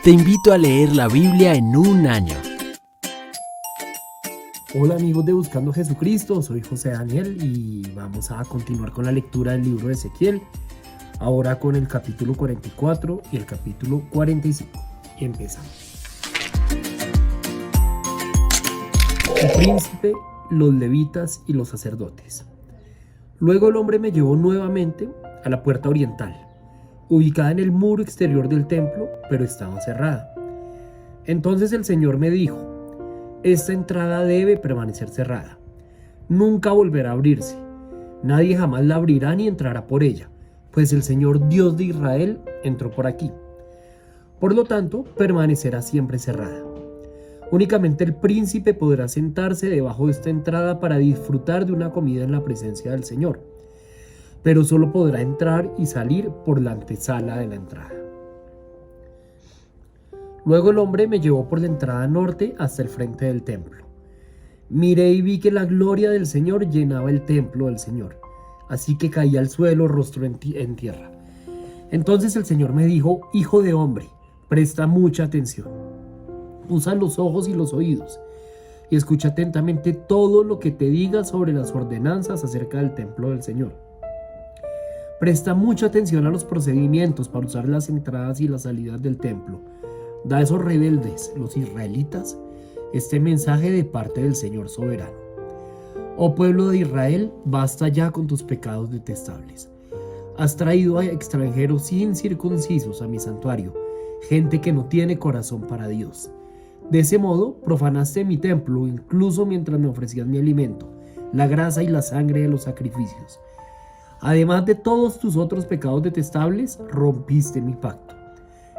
Te invito a leer la Biblia en un año. Hola amigos de Buscando Jesucristo, soy José Daniel y vamos a continuar con la lectura del libro de Ezequiel, ahora con el capítulo 44 y el capítulo 45. Empezamos. El príncipe, los levitas y los sacerdotes. Luego el hombre me llevó nuevamente a la puerta oriental, ubicada en el muro exterior del templo, pero estaba cerrada. Entonces el Señor me dijo: esta entrada debe permanecer cerrada. Nunca volverá a abrirse. Nadie jamás la abrirá ni entrará por ella, pues el Señor Dios de Israel entró por aquí. Por lo tanto, permanecerá siempre cerrada. Únicamente el príncipe podrá sentarse debajo de esta entrada para disfrutar de una comida en la presencia del Señor, pero solo podrá entrar y salir por la antesala de la entrada. Luego el hombre me llevó por la entrada norte hasta el frente del templo. Miré y vi que la gloria del Señor llenaba el templo del Señor, así que caí al suelo rostro en tierra. Entonces el Señor me dijo: hijo de hombre, presta mucha atención. Usa los ojos y los oídos y escucha atentamente todo lo que te diga sobre las ordenanzas acerca del templo del Señor. Presta mucha atención a los procedimientos para usar las entradas y las salidas del templo. Da a esos rebeldes, los israelitas, este mensaje de parte del Señor soberano. Oh pueblo de Israel, basta ya con tus pecados detestables. Has traído a extranjeros incircuncisos a mi santuario, gente que no tiene corazón para Dios. De ese modo profanaste mi templo, incluso mientras me ofrecías mi alimento, la grasa y la sangre de los sacrificios. Además de todos tus otros pecados detestables, rompiste mi pacto.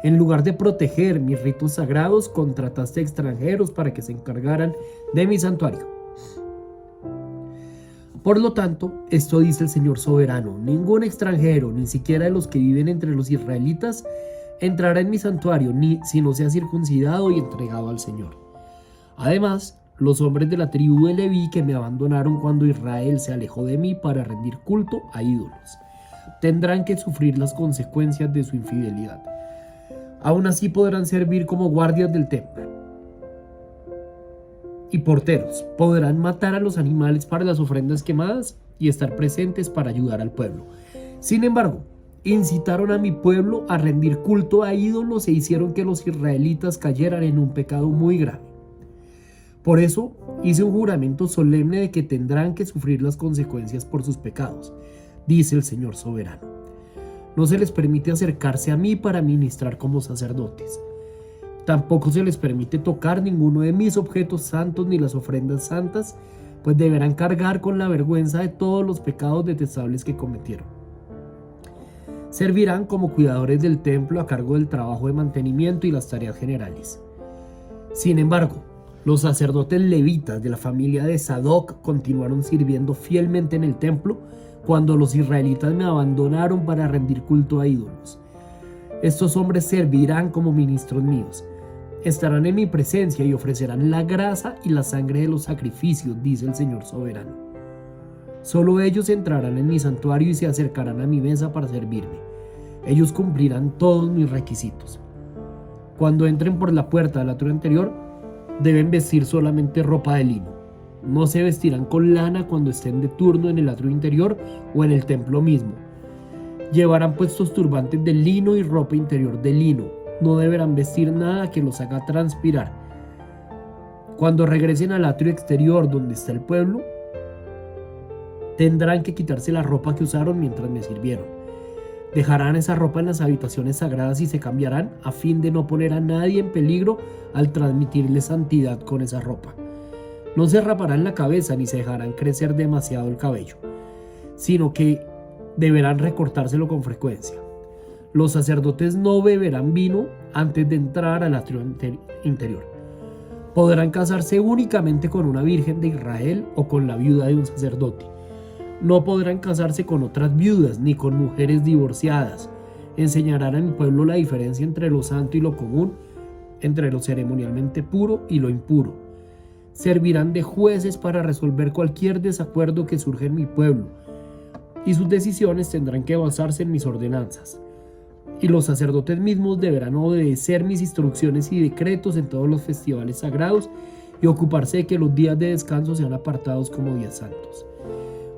En lugar de proteger mis ritos sagrados, contrataste extranjeros para que se encargaran de mi santuario. Por lo tanto, esto dice el Señor soberano: ningún extranjero, ni siquiera de los que viven entre los israelitas, entrará en mi santuario, ni si no sea circuncidado y entregado al Señor. Además, los hombres de la tribu de Leví que me abandonaron cuando Israel se alejó de mí para rendir culto a ídolos, tendrán que sufrir las consecuencias de su infidelidad. Aún así podrán servir como guardias del templo y porteros. Podrán matar a los animales para las ofrendas quemadas y estar presentes para ayudar al pueblo. Sin embargo, incitaron a mi pueblo a rendir culto a ídolos e hicieron que los israelitas cayeran en un pecado muy grave. Por eso hice un juramento solemne de que tendrán que sufrir las consecuencias por sus pecados, dice el Señor soberano. No se les permite acercarse a mí para ministrar como sacerdotes. Tampoco se les permite tocar ninguno de mis objetos santos ni las ofrendas santas, pues deberán cargar con la vergüenza de todos los pecados detestables que cometieron. Servirán como cuidadores del templo a cargo del trabajo de mantenimiento y las tareas generales. Sin embargo, los sacerdotes levitas de la familia de Sadoc continuaron sirviendo fielmente en el templo cuando los israelitas me abandonaron para rendir culto a ídolos. Estos hombres servirán como ministros míos. Estarán en mi presencia y ofrecerán la grasa y la sangre de los sacrificios, dice el Señor soberano. Solo ellos entrarán en mi santuario y se acercarán a mi mesa para servirme. Ellos cumplirán todos mis requisitos. Cuando entren por la puerta del atrio interior, deben vestir solamente ropa de lino. No se vestirán con lana cuando estén de turno en el atrio interior o en el templo mismo. Llevarán puestos turbantes de lino y ropa interior de lino. No deberán vestir nada que los haga transpirar. Cuando regresen al atrio exterior donde está el pueblo, tendrán que quitarse la ropa que usaron mientras me sirvieron. Dejarán esa ropa en las habitaciones sagradas y se cambiarán a fin de no poner a nadie en peligro al transmitirle santidad con esa ropa. No se raparán la cabeza ni se dejarán crecer demasiado el cabello, sino que deberán recortárselo con frecuencia. Los sacerdotes no beberán vino antes de entrar al atrio interior. Podrán casarse únicamente con una virgen de Israel o con la viuda de un sacerdote. No podrán casarse con otras viudas ni con mujeres divorciadas. Enseñarán a mi pueblo la diferencia entre lo santo y lo común, entre lo ceremonialmente puro y lo impuro. Servirán de jueces para resolver cualquier desacuerdo que surja en mi pueblo, y sus decisiones tendrán que basarse en mis ordenanzas. y los sacerdotes mismos deberán obedecer mis instrucciones y decretos en todos los festivales sagrados y ocuparse de que los días de descanso sean apartados como días santos.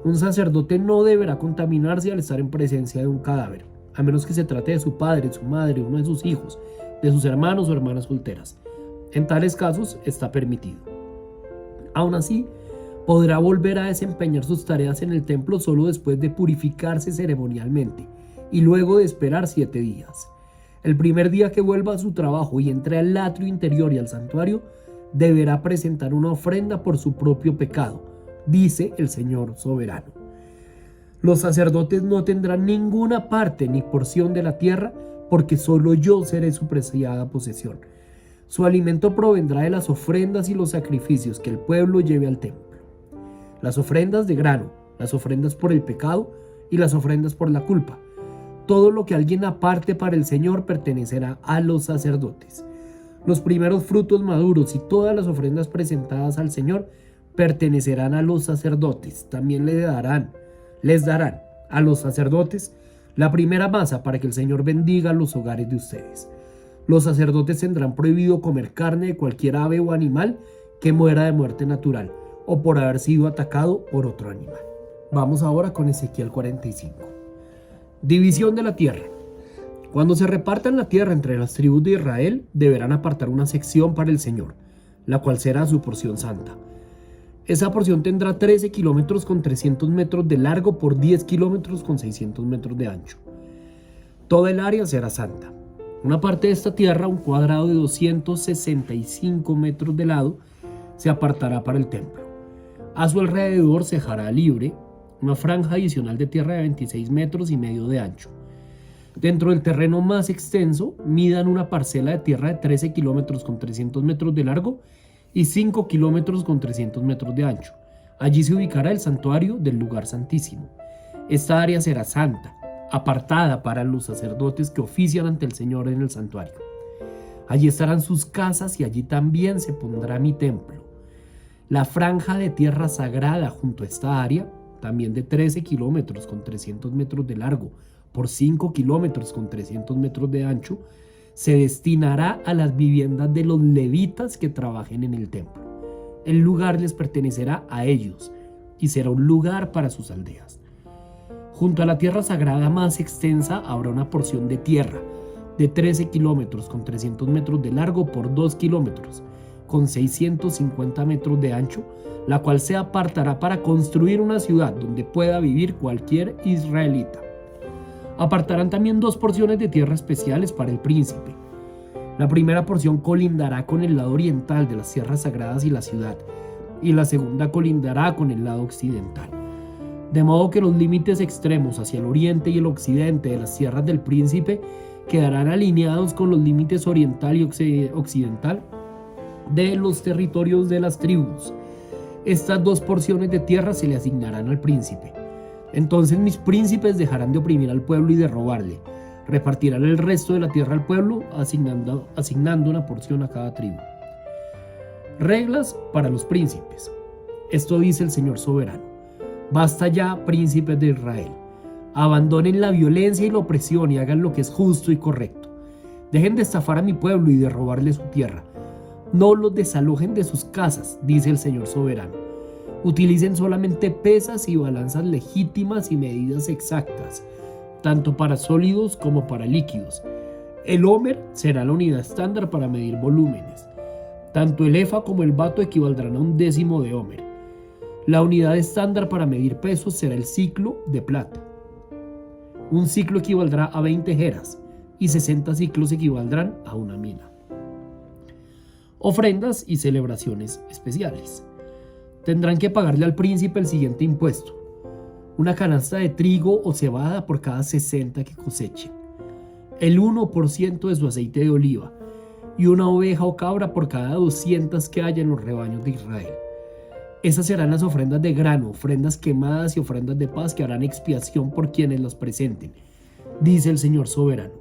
Un sacerdote no deberá contaminarse al estar en presencia de un cadáver, a menos que se trate de su padre, su madre, uno de sus hijos, de sus hermanos o hermanas solteras. En tales casos está permitido. Aún así, podrá volver a desempeñar sus tareas en el templo solo después de purificarse ceremonialmente y luego de esperar 7 días. El primer día que vuelva a su trabajo y entre al atrio interior y al santuario, deberá presentar una ofrenda por su propio pecado, dice el Señor soberano. Los sacerdotes no tendrán ninguna parte ni porción de la tierra, porque solo yo seré su preciada posesión. Su alimento provendrá de las ofrendas y los sacrificios que el pueblo lleve al templo. Las ofrendas de grano, las ofrendas por el pecado y las ofrendas por la culpa. Todo lo que alguien aparte para el Señor pertenecerá a los sacerdotes. Los primeros frutos maduros y todas las ofrendas presentadas al Señor pertenecerán a los sacerdotes. También les darán a los sacerdotes la primera masa para que el Señor bendiga los hogares de ustedes. Los sacerdotes tendrán prohibido comer carne de cualquier ave o animal que muera de muerte natural o por haber sido atacado por otro animal. Vamos ahora con Ezequiel 45. División de la tierra. Cuando se repartan la tierra entre las tribus de Israel, deberán apartar una sección para el Señor, la cual será su porción santa. Esa porción tendrá 13 kilómetros con 300 metros de largo por 10 kilómetros con 600 metros de ancho. Toda el área será santa. Una parte de esta tierra, un cuadrado de 265 metros de lado, se apartará para el templo. A su alrededor se dejará libre una franja adicional de tierra de 26 metros y medio de ancho. Dentro del terreno más extenso, midan una parcela de tierra de 13 kilómetros con 300 metros de largo y 5 kilómetros con 300 metros de ancho. Allí se ubicará el santuario del lugar santísimo. Esta área será santa, apartada para los sacerdotes que ofician ante el Señor en el santuario. Allí estarán sus casas y allí también se pondrá mi templo. La franja de tierra sagrada junto a esta área, también de 13 kilómetros con 300 metros de largo por 5 kilómetros con 300 metros de ancho, se destinará a las viviendas de los levitas que trabajen en el templo. El lugar les pertenecerá a ellos y será un lugar para sus aldeas. Junto a la tierra sagrada más extensa habrá una porción de tierra de 13 kilómetros con 300 metros de largo por 2 kilómetros con 650 metros de ancho, la cual se apartará para construir una ciudad donde pueda vivir cualquier israelita. Apartarán también 2 porciones de tierra especiales para el príncipe. La primera porción colindará con el lado oriental de las tierras sagradas y la ciudad, y la segunda colindará con el lado occidental. De modo que los límites extremos hacia el oriente y el occidente de las tierras del príncipe quedarán alineados con los límites oriental y occidental de los territorios de las tribus. Estas 2 porciones de tierra se le asignarán al príncipe. Entonces mis príncipes dejarán de oprimir al pueblo y de robarle. Repartirán el resto de la tierra al pueblo, asignando una porción a cada tribu. Reglas para los príncipes. Esto dice el Señor soberano. Basta ya, príncipes de Israel. Abandonen la violencia y la opresión y hagan lo que es justo y correcto. Dejen de estafar a mi pueblo y de robarle su tierra. No los desalojen de sus casas, dice el Señor soberano. Utilicen solamente pesas y balanzas legítimas y medidas exactas, tanto para sólidos como para líquidos. El ómer será la unidad estándar para medir volúmenes. Tanto el efa como el bato equivaldrán a 1/10 de ómer. La unidad estándar para medir pesos será el ciclo de plata. Un ciclo equivaldrá a 20 geras y 60 ciclos equivaldrán a una mina. Ofrendas y celebraciones especiales. Tendrán que pagarle al príncipe el siguiente impuesto: una canasta de trigo o cebada por cada 60 que cosechen, el 1% de su aceite de oliva y una oveja o cabra por cada 200 que haya en los rebaños de Israel. Esas serán las ofrendas de grano, ofrendas quemadas y ofrendas de paz que harán expiación por quienes las presenten, dice el Señor soberano.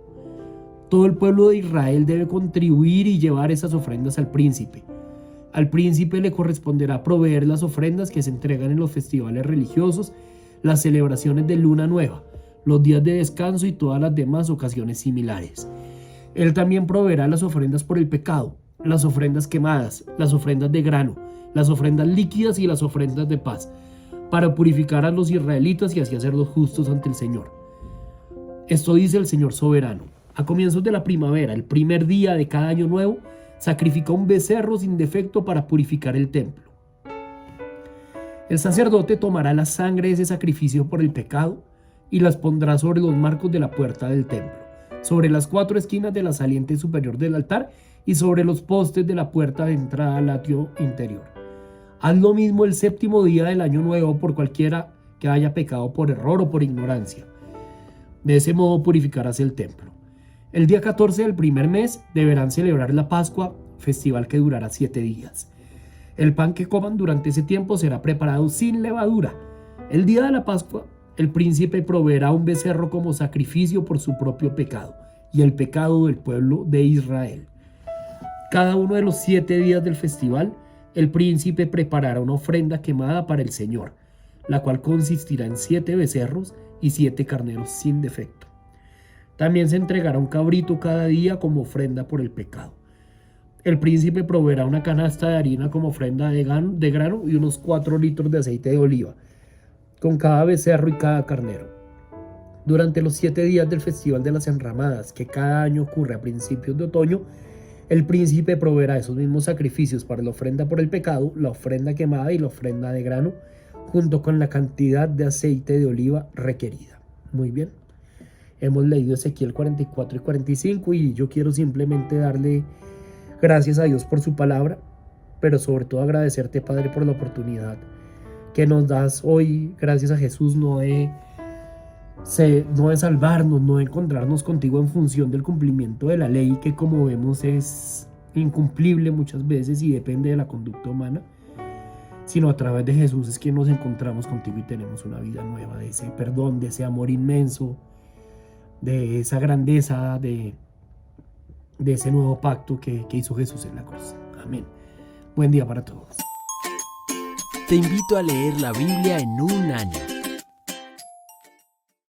Todo el pueblo de Israel debe contribuir y llevar esas ofrendas al príncipe. Al príncipe le corresponderá proveer las ofrendas que se entregan en los festivales religiosos, las celebraciones de luna nueva, los días de descanso y todas las demás ocasiones similares. Él también proveerá las ofrendas por el pecado, las ofrendas quemadas, las ofrendas de grano, las ofrendas líquidas y las ofrendas de paz, para purificar a los israelitas y así hacerlos justos ante el Señor. Esto dice el Señor soberano. A comienzos de la primavera, el primer día de cada año nuevo, sacrifica un becerro sin defecto para purificar el templo. El sacerdote tomará la sangre de ese sacrificio por el pecado y las pondrá sobre los marcos de la puerta del templo, sobre las 4 esquinas de la saliente superior del altar y sobre los postes de la puerta de entrada al atrio interior. Haz lo mismo el 7º día del año nuevo por cualquiera que haya pecado por error o por ignorancia. De ese modo purificarás el templo. El día 14 del primer mes deberán celebrar la Pascua, festival que durará 7 días. El pan que coman durante ese tiempo será preparado sin levadura. El día de la Pascua, el príncipe proveerá un becerro como sacrificio por su propio pecado y el pecado del pueblo de Israel. Cada uno de los 7 días del festival, el príncipe preparará una ofrenda quemada para el Señor, la cual consistirá en 7 becerros y 7 carneros sin defecto. También se entregará un cabrito cada día como ofrenda por el pecado. El príncipe proveerá una canasta de harina como ofrenda de grano y unos 4 litros de aceite de oliva, con cada becerro y cada carnero. Durante los 7 días del Festival de las Enramadas, que cada año ocurre a principios de otoño, el príncipe proveerá esos mismos sacrificios para la ofrenda por el pecado, la ofrenda quemada y la ofrenda de grano, junto con la cantidad de aceite de oliva requerida. Muy bien. Hemos leído Ezequiel 44 y 45 y yo quiero simplemente darle gracias a Dios por su palabra, pero sobre todo agradecerte, Padre, por la oportunidad que nos das hoy, gracias a Jesús, no de salvarnos, no de encontrarnos contigo en función del cumplimiento de la ley, que como vemos es incumplible muchas veces y depende de la conducta humana, sino a través de Jesús es que nos encontramos contigo y tenemos una vida nueva, de ese perdón, de ese amor inmenso, de esa grandeza, de ese nuevo pacto que hizo Jesús en la cruz. Amén. Buen día para todos. Te invito a leer la Biblia en un año.